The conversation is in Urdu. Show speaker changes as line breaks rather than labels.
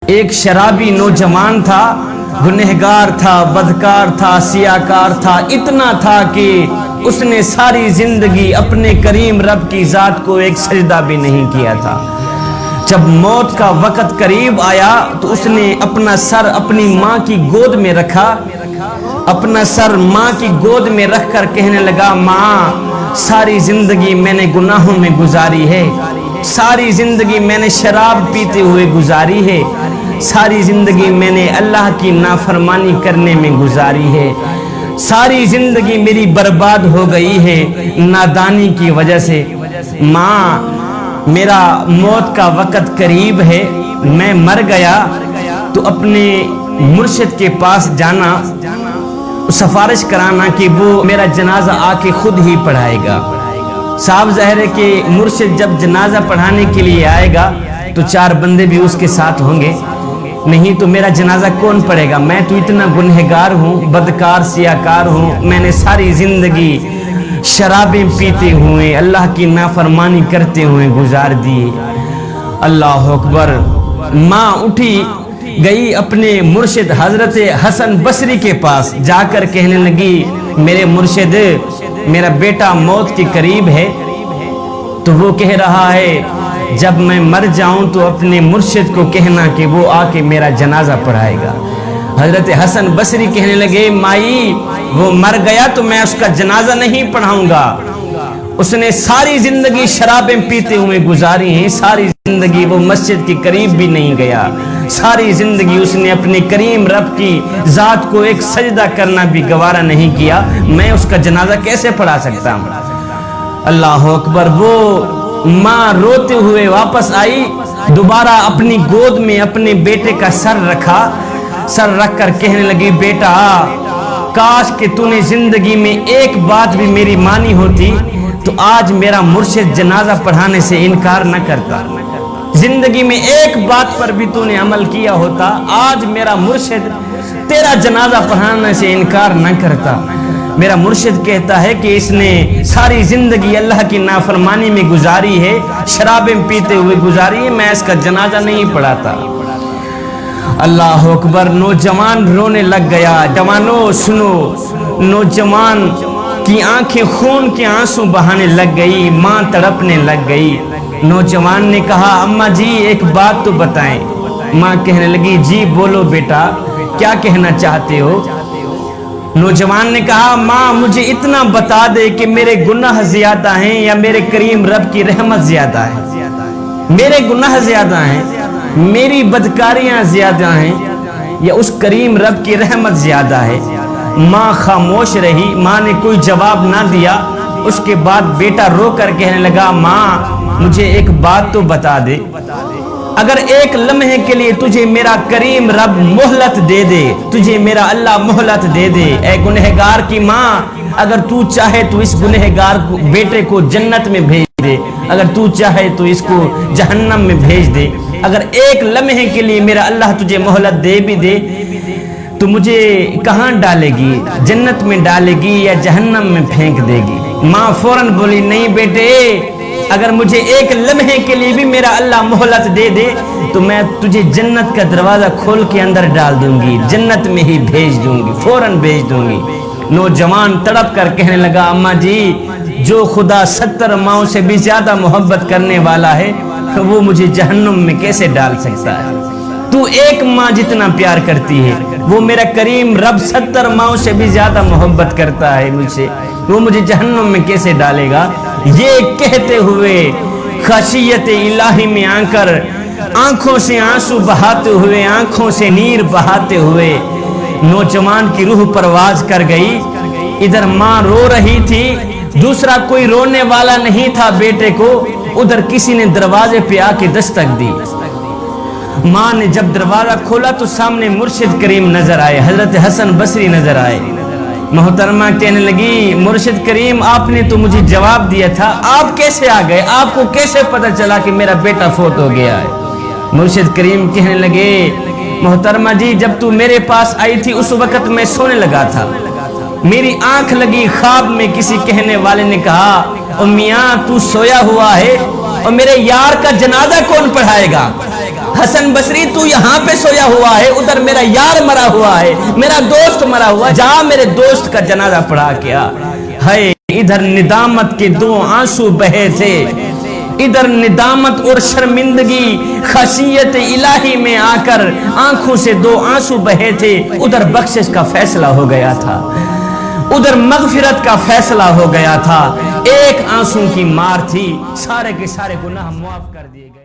ایک شرابی نوجوان تھا، گنہگار تھا، بدکار تھا، سیاکار تھا، اتنا تھا کہ اس نے ساری زندگی اپنے کریم رب کی ذات کو ایک سجدہ بھی نہیں کیا تھا۔ جب موت کا وقت قریب آیا تو اس نے اپنا سر اپنی ماں کی گود میں رکھا، اپنا سر ماں کی گود میں رکھ کر کہنے لگا، ماں ساری زندگی میں نے گناہوں میں گزاری ہے، ساری زندگی میں نے شراب پیتے ہوئے گزاری ہے، ساری زندگی میں نے اللہ کی نافرمانی کرنے میں گزاری ہے، ساری زندگی میری برباد ہو گئی ہے نادانی کی وجہ سے۔ ماں میرا موت کا وقت قریب ہے، میں مر گیا تو اپنے مرشد کے پاس جانا، سفارش کرانا کہ وہ میرا جنازہ آ کے خود ہی پڑھائے گا۔ صاحب ظاہر ہے کہ مرشد جب جنازہ پڑھانے کے لیے آئے گا تو 4 بندے بھی اس کے ساتھ ہوں گے، نہیں تو میرا جنازہ کون پڑھے گا؟ میں تو اتنا گنہگار ہوں، بدکار سیاکار ہوں، میں نے ساری زندگی شرابیں پیتے ہوئے اللہ کی نافرمانی کرتے ہوئے گزار دی۔ اللہ اکبر۔ ماں اٹھی گئی اپنے مرشد حضرت حسن بصری کے پاس، جا کر کہنے لگی، میرے مرشد میرا بیٹا موت کے قریب ہے، تو وہ کہہ رہا ہے جب میں مر جاؤں تو اپنے مرشد کو کہنا کہ وہ آ کے میرا جنازہ پڑھائے گا۔ حضرت حسن بصری کہنے لگے، مائی وہ مر گیا تو میں اس کا جنازہ نہیں پڑھاؤں گا، اس نے ساری زندگی شرابیں پیتے ہوئے گزاری ہیں، ساری زندگی وہ مسجد کے قریب بھی نہیں گیا، ساری زندگی اس نے اپنے کریم رب کی ذات کو ایک سجدہ کرنا بھی گوارا نہیں کیا، میں اس کا جنازہ کیسے پڑھا سکتا ہوں؟ اللہ اکبر۔ وہ ماں روتے ہوئے واپس آئی، دوبارہ اپنی گود میں اپنے بیٹے کا سر رکھا، سر رکھ کر کہنے لگی، بیٹا کاش کہ تو نے زندگی میں ایک بات بھی میری مانی ہوتی تو آج میرا مرشد جنازہ پڑھانے سے انکار نہ کرتا، زندگی میں ایک بات پر بھی تو نے عمل کیا ہوتا، آج میرا مرشد تیرا جنازہ پڑھانے سے انکار نہ کرتا۔ میرا مرشد کہتا ہے کہ اس نے ساری زندگی اللہ کی نافرمانی میں گزاری ہے، شرابیں پیتے ہوئے گزاری ہے، میں اس کا جنازہ نہیں پڑھاتا۔ اللہ اکبر۔ نوجوان رونے لگ گیا۔ جوانوں سنو، نوجوان کی آنکھیں خون کے آنسو بہانے لگ گئی، ماں تڑپنے لگ گئی۔ نوجوان نے کہا، اماں جی ایک بات تو بتائیں۔ ماں کہنے لگی، جی بولو بیٹا، کیا کہنا چاہتے ہو؟ نوجوان نے کہا، ماں مجھے اتنا بتا دے کہ میرے گناہ زیادہ ہیں یا میرے کریم رب کی رحمت زیادہ ہے؟ میرے گناہ زیادہ ہیں، میری بدکاریاں زیادہ ہیں، یا اس کریم رب کی رحمت زیادہ ہے؟ ماں خاموش رہی، ماں نے کوئی جواب نہ دیا۔ اس کے بعد بیٹا رو کر کہنے لگا، ماں مجھے ایک بات تو بتا دے، اگر ایک لمحے کے لیے تجھے میرا کریم رب مہلت دے دے، تجھے میرا اللہ مہلت دے دے، اے گنہگار کی ماں، اگر تو چاہے تو اس گنہگار بیٹے کو جنت میں بھیج دے، اگر تو چاہے تو اس کو جہنم میں بھیج دے، اگر ایک لمحے کے لیے میرا اللہ تجھے مہلت دے بھی دے تو مجھے کہاں ڈالے گی؟ جنت میں ڈالے گی یا جہنم میں پھینک دے گی؟ ماں فوراً بولی، نہیں بیٹے، اگر مجھے ایک لمحے کے لیے بھی میرا اللہ مہلت دے دے تو میں تجھے جنت کا دروازہ کھول کے اندر ڈال دوں گی، جنت میں ہی بھیج دوں گی، فوراً بھیج دوں گی۔ نوجوان تڑپ کر کہنے لگا، اماں جی جو خدا 70 ماؤں سے بھی زیادہ محبت کرنے والا ہے وہ مجھے جہنم میں کیسے ڈال سکتا ہے؟ تو ایک ماں جتنا پیار کرتی ہے، وہ میرا کریم رب 70 ماؤں سے بھی زیادہ محبت کرتا ہے مجھ سے، وہ مجھے جہنم میں کیسے ڈالے گا؟ یہ کہتے ہوئے خشیت الہی میں آ کر آنکھوں سے آنسو بہاتے ہوئے، آنکھوں سے نیر بہاتے ہوئے نوجوان کی روح پرواز کر گئی۔ ادھر ماں رو رہی تھی، دوسرا کوئی رونے والا نہیں تھا بیٹے کو، ادھر کسی نے دروازے پہ آ کے دستک دی۔ ماں نے جب دروازہ کھولا تو سامنے مرشد کریم نظر آئے، حضرت حسن بصری نظر آئے۔ محترمہ کہنے لگی، مرشد کریم آپ نے تو مجھے جواب دیا تھا، آپ کیسے آ گئے؟ آپ کو کیسے پتہ چلا کہ میرا بیٹا فوت ہو گیا ہے؟ مرشد کریم کہنے لگے، محترمہ جی جب تو میرے پاس آئی تھی اس وقت میں سونے لگا تھا، میری آنکھ لگی، خواب میں کسی کہنے والے نے کہا، میاں تو سویا ہوا ہے اور میرے یار کا جنازہ کون پڑھائے گا؟ حسن بصری تو یہاں پہ سویا ہوا ہے، ادھر میرا یار مرا ہوا ہے، میرا دوست مرا ہوا ہے، جا میرے دوست کا جنازہ پڑھا کیا۔ ہے ادھر ندامت کے دو آنسو بہے تھے، ادھر ندامت اور شرمندگی خشیت الہی میں آ کر آنکھوں سے دو آنسو بہے تھے، ادھر بخشش کا فیصلہ ہو گیا تھا، ادھر مغفرت کا فیصلہ ہو گیا تھا، ایک آنسو کی مار تھی، سارے کے سارے گناہ معاف کر دیے گئے۔